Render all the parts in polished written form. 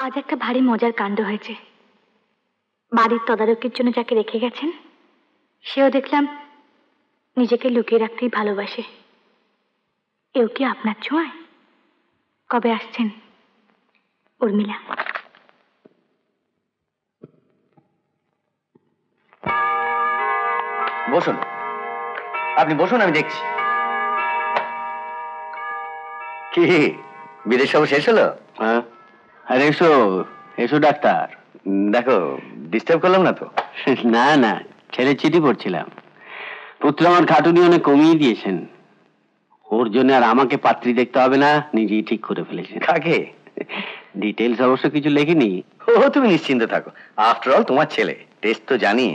আজ একটা ভারী মজার কাণ্ড হয়েছে। বাড়ির তদারকির জন্য যাকে রেখে গেছেন সেও দেখলাম নিজেকে লুকিয়ে রাখতেই ভালোবাসে। এও কি আপনার ছোঁয়ায়? কবে আসছেন? উর্মিলা। বসুন, আপনি বসুন, আমি দেখছি। কি বিদেশ সব শেষ হলো? হ্যাঁ। আরে এসো এসো ডাক্তার। দেখো ডিস্টার্ব করলাম না তো? না না, ছেলে চিঠি পড়ছিলাম। পুত্র আমার খাটুনি অনেক কমিয়ে দিয়েছেন। ওর জন্য আর আমাকে পাত্রী দেখতে হবে না, নিজেই ঠিক করে ফেলেছেন। কাকে? ডিটেলস অবশ্য কিছু লেখিনি। ও তুমি নিশ্চিন্ত থাকো, আফটার অল তোমার ছেলে, টেস্ট তো জানি।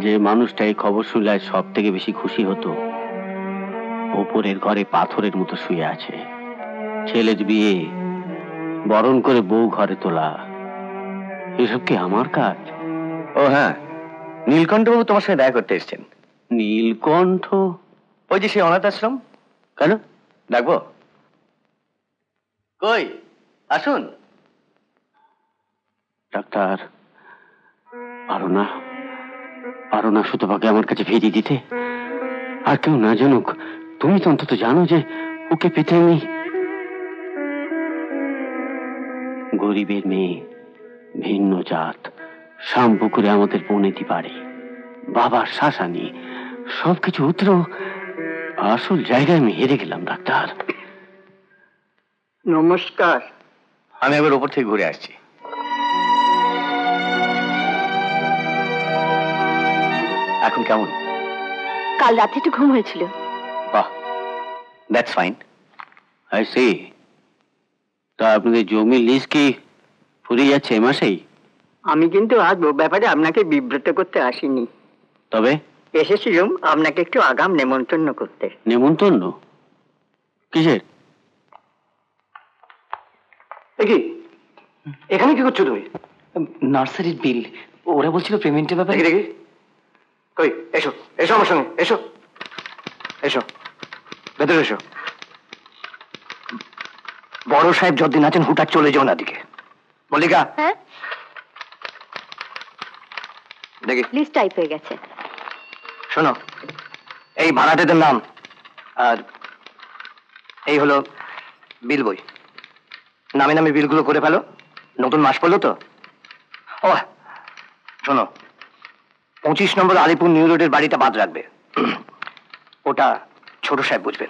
যে মানুষটা এই খবর শুনলে সব থেকে বেশি খুশি হতো, ওপরের ঘরে পাথরের মতো শুয়ে আছে। ছেলের বিয়ে, বরণ করে বউ ঘরে তোলা, এসব কি আমার কাজ? ও হ্যাঁ, নীলকণ্ঠ বাবু তোমার সঙ্গে দেখা করতে এসেছেন। নীলকণ্ঠ? ওই যে সেই অনাথ আশ্রম। কেন, ডাকবো? কই আসুন। ডাক্তার, পারো না সুতপাকে আমার কাছে ফিরিয়ে দিতে? আর কেউ না জানুক, তুমি তো অন্তত জানো যে ওকে পেতে আমি। গরিবের মেয়ে, ভিন্ন জাত, শামপুকুরে আমাদের বনেদি বাড়ি, বাবার শাসানি, সবকিছু উতরো আসল জায়গায় আমি হেরে গেলাম। ডাক্তার নমস্কার। আমি একবার ওপর থেকে ঘুরে আসছি। এখন কেমন? কাল রাতে একটু ঘুম হয়েছিল। বাহ, দ্যাটস ফাইন। I C. তা আপনাদের জমির লিজ কি ফুরিয়ে যাচ্ছে এই মাসেই? আমি কিন্তু আজ ও ব্যাপারে আপনাকে বিব্রত করতে আসিনি। তবে এসেছিলাম আপনাকে একটু আগাম নেমন্তন্ন করতে। নেমন্তন্ন? কিসের? কি এখানে কি করছো তুমি? নার্সারির বিল, ওরা বলছিল পেমেন্টের ব্যাপারে। দেখি কই, এসো এসো আমার সঙ্গে, এসো এসো ভেতরে এসো। বড় সাহেব যতদিন আছেন হুটার চলে যাও না দিকে। মল্লিকা। হ্যাঁ, দেখি লিস্ট টাইপ হয়ে গেছে। শোনো, এই ভাড়াটেদের নাম আর এই হলো বিল বই। নামে নামে বিলগুলো করে ফেলো, নতুন মাস পড়লো তো। ও শোনো, 25 নম্বর আলিপুর নিউ রোডের বাড়িটা বাদ রাখবে, ওটা ছোট সাহেব বুঝবেন।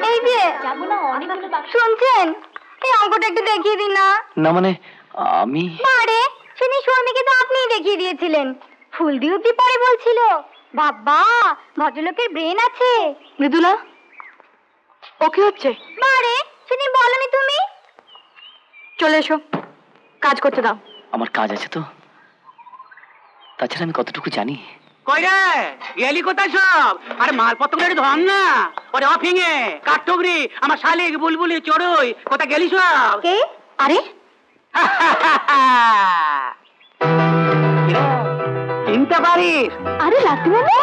এই যে শুনছেন, এই অঙ্কটা একটু দেখিয়ে দিন না। না মানে আমি আরে সেদিন শর্মিকে তো আপনিই দেখিয়ে দিয়েছিলেন। ফুল দিয়ে অব্দি পরে বলছিল, বাবা ভদ্রলোকের ব্রেন আছে। মৃদুলা, ও কি হচ্ছে? আরে সেদিন বলনি তুমি। চলে এসো, কাজ করতে দাও। আমার কাজ আছে তো, তাছাড়া আমি কতটুকু জানি। কই রে গেলি কোথায় সব? আরে মালপত্র ধর না, ওরে অফিঙে কাঠঠুকরি আমার শালিক বুলবুলি চড়ুই, কোথায় গেলি সব? কে? আরে চিনতে পারিস? আরে লাট্টু বাবু,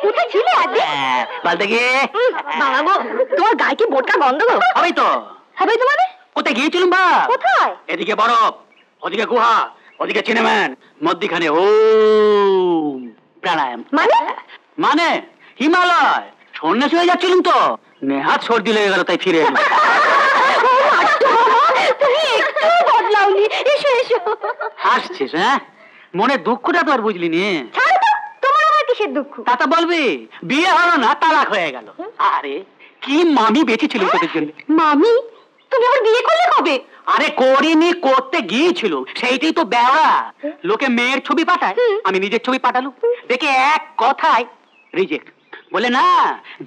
কোথায় ছিলে আজকে? বলতে গিয়ে বাবা গো, তোমার গায়ে কি বোটকা গন্ধ গো? হবেই তো। হবে তো মানে? কোথায় গিয়েছিলাম বা? কোথায়? এদিকে বরফ, ওদিকে গুহা, ওদিকে চিনেম্যান, মধ্যিখানে ওম প্রাণায়াম। মানে হিমালয় সন্ন্যাসী হয়ে যাচ্ছিলাম তো, নেহাত সর্দি লেগে গেল তাই ফিরে এলাম। তুমি একটু বদলাওনি। এসো এসো। হাসছিস? হ্যাঁ, মনে দুঃখটা তো আর বুঝলি নি। ছাড়ো তো, তোমার আবার কিসের দুঃখ? তা বলবি বিয়ে হলো না, তালাক হয়ে গেল। আরে কি মামি বেঁচেছিল তোদের জন্য। মামি? তুমি আবার বিয়ে করলে কবে? আরে করিনি, করতে গিয়েছিল, সেইটাই তো বেড়া। লোকে মেয়ের ছবি পাঠায়, আমি নিজের ছবি পাঠালু, দেখে এক কথায় রিজেক্ট। বলে না,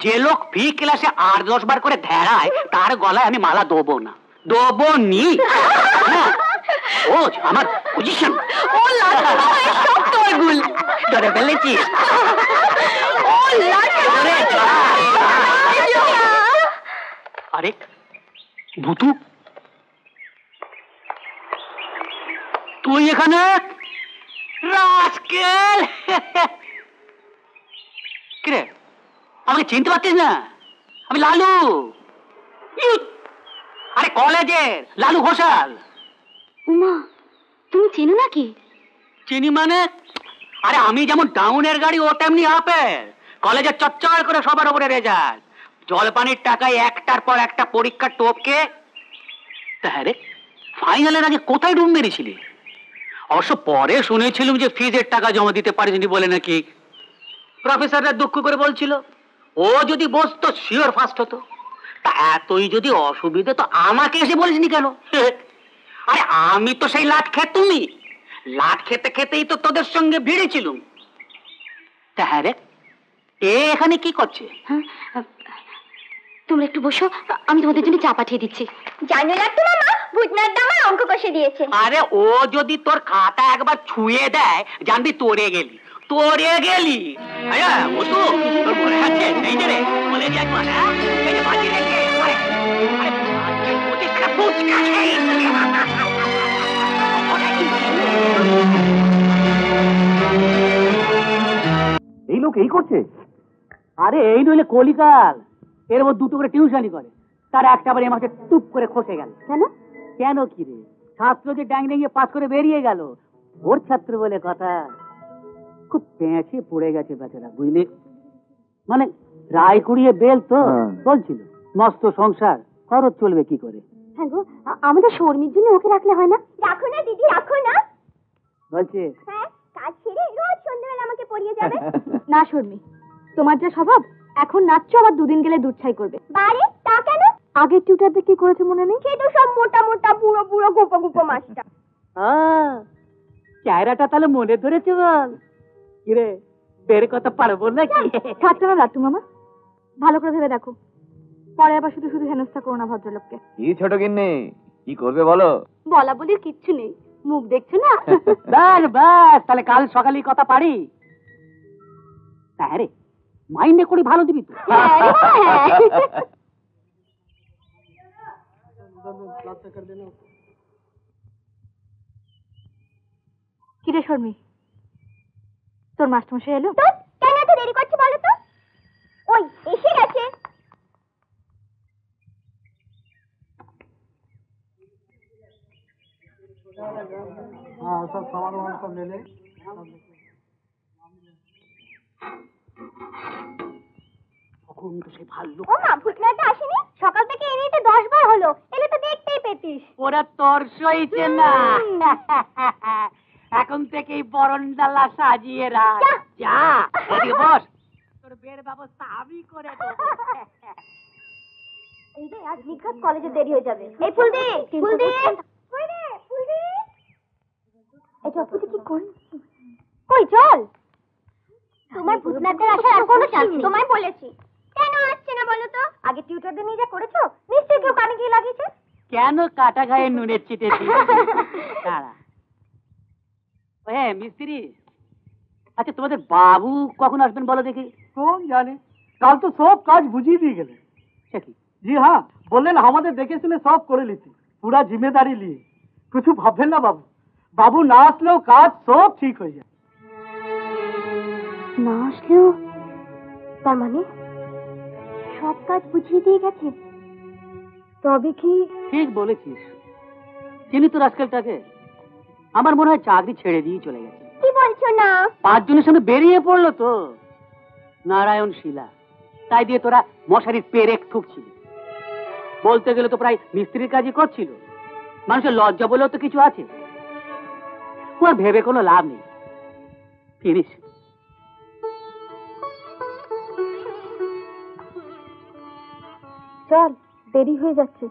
যে লোক ফি ক্লাসে 8-10 বার করে ধেড়ায় তার গলায় আমি মালা দেবো না, দেবো নি। ও আমার পজিশন। ও লাট্টু, সব তোর ভুল। ধরে ফেলেছিস। ও লাট্টু, আরে ভুতু, তুই এখানে? রাস্কেল! কিরে, আমাকে চিনতে পারছিস না? আমি লালু। আরে কলেজের লালু ঘোষাল। উমা, তুমি চেনো নাকি? চিনি মানে? আরে আমি যেমন ডাউনের গাড়ি ও তেমনি আপেল। কলেজে চচ্চর করে সবার উপরে রেজাল্ট, জলপানির টাকায় একটার পর একটা পরীক্ষা টপকে। তা হ্যাঁ রে, ফাইনালের আগে কোথায় ডুব মেরেছিলি? অবশ্য পরে শুনেছিলাম যে ফিজের টাকা জমা দিতে পারিসনি বলে নাকি প্রফেসররা দুঃখ করে বলছিল ও যদি বসতো শিওর ফার্স্ট হতো। তা এতই যদি অসুবিধে তো আমাকে এসে বলিসনি কেন? আরে আমি তো সেই লাট তুমি লাট খেতে খেতেই তো তোদের সঙ্গে ভিড়েছিলুম। তা হ্যাঁ রে, এ এখানে কি করছে? তোমরা একটু বসো, আমি তোমাদের জন্য চা পাঠিয়ে দিচ্ছি। জানো লাগতো না মা, ভূতনাথ দামা অঙ্ক কষে দিয়েছে। আরে ও যদি তোর খাতা একবার ছুঁয়ে দেয় জানবি তোরে গেলি, তোরে গেলি। আরে ও তো তোর মনে আছে এই যে রে বলে যে একবার এই যে বাজি রেখে আরে আরে ওতে কাপুচ কাছে এই লোক এই করছে? আরে এই নইলে কলিকাল, এর মধ্যে দুটো করে টিউশনই করে, তার একটা আবার এ মাসে টুপ করে খসে গেল। কেন? কেন কি রে, ছাত্র যে ড্যাং ডেঙিয়ে পাস করে বেরিয়ে গেল, ওর ছাত্র বলে কথা। খুব পেঁচে পড়ে গেছে বেচারা, বুঝলি? মানে রায় কুড়িয়ে বেল তো বলছিল, মস্ত সংসার, খরচ চলবে কি করে? হ্যাঁ গো, আমাদের শর্মির জন্য ওকে রাখলে হয় না? রাখো না দিদি, রাখো না। বলছে হ্যাঁ, কাজ ছেড়ে রোজ সন্ধ্যাবেলা আমাকে পড়িয়ে যাবে। না শর্মি, তোমার যা স্বভাব, এখন নাচছো আবার দুদিন গেলে দুধ ছাই করবে। বারে তা কেন? আগের টিউটারদের কি করেছে মনে নেই? সে তো সব মোটা মোটা বুড়ো বুড়ো গোপো গোপো মাস্টার। চায়রাটা তাহলে মনে ধরেছে বল। কিরে, বের কথা পারবো নাকি? ঠাট্টা না লাট্টু মামা, ভালো করে ভেবে দেখো, পরে আবার শুধু শুধু হেনস্থা করো না ভদ্রলোককে। কি ছোট গিন্নি, কি করবে বলো? বলা বলির কিচ্ছু নেই, মুখ দেখছো না? ব্যাস ব্যাস, তাহলে কাল সকালেই কথা পারি। হ্যাঁ রে, মাইন্ডে করি ভালো দিবি তো। হ্যাঁ রে বাবা, হ্যাঁ। কিরে শর্মি, তোর মাস্টারমশাই এলো? কেন এত দেরি করছে বলো তো? ওই এসে গেছে। তখন তো সে ভাল্লুক। ও মা, ভূতনাথটা আসেনি? সকাল থেকে এনেই তো 10 বার হলো, এলে তো দেখতেই পেতিস। ওরা তোর সইছে না। এখন থেকেই বরণডালা সাজিয়ে রাখ। যা এদিকে বস, তোর বের ব্যবস্থা আমি করে দেবো। এই যে আজ নিখাত কলেজে দেরি হয়ে যাবে। এই ফুলদি, ফুলদি, কই রে ফুলদি? এই চপুটি কি করছিস? কই চল। তোমার ভূতনাথের আসার আর কোনো চান্স নেই। তোমায় বলেছি। কেন আসছে না বলো তো? আগে টিউটরদের নিয়ে যা করেছো, নিশ্চয়ই কেউ কানে গিয়ে লাগিয়েছে। কেন কাটা গায়ে নুনের চিটে দাঁড়া। হ্যাঁ মিস্ত্রি, আচ্ছা তোমাদের বাবু কখন আসবেন বলো দেখি? कौन जाने, কাল তো সব কাজ বুঝিয়ে দিয়ে গেলেন। সে কি? জি হ্যাঁ, বললেন আমাদের দেখে শুনে সব করে নিতে, পুরা জিম্মেদারি নিয়ে। কিছু ভাববেন না বাবু, বাবু না আসলেও কাজ সব ঠিক হয়ে যায়। না আসলেও তার মানে সব কাজ বুঝিয়ে দিয়ে গেছে? তবে কি? ঠিক বলেছিস, চিনি তো রাস্কেলটাকে। আমার মনে হয় চাকরি ছেড়ে দিয়ে চলে গেছে। কি বলছো না? 5 জনের সঙ্গে বেরিয়ে পড়লো তো নারায়ণ শিলা, তাই দিয়ে তোরা মশারির পেরেক ঠুকছিলি। বলতে গেলে তো প্রায় মিস্ত্রির কাজই করছিল। মানুষের লজ্জা বলেও তো কিছু আছে, ও আর ভেবে কোনো লাভ নেই। ফিনিশ। চল, দেরি হয়ে যাচ্ছে।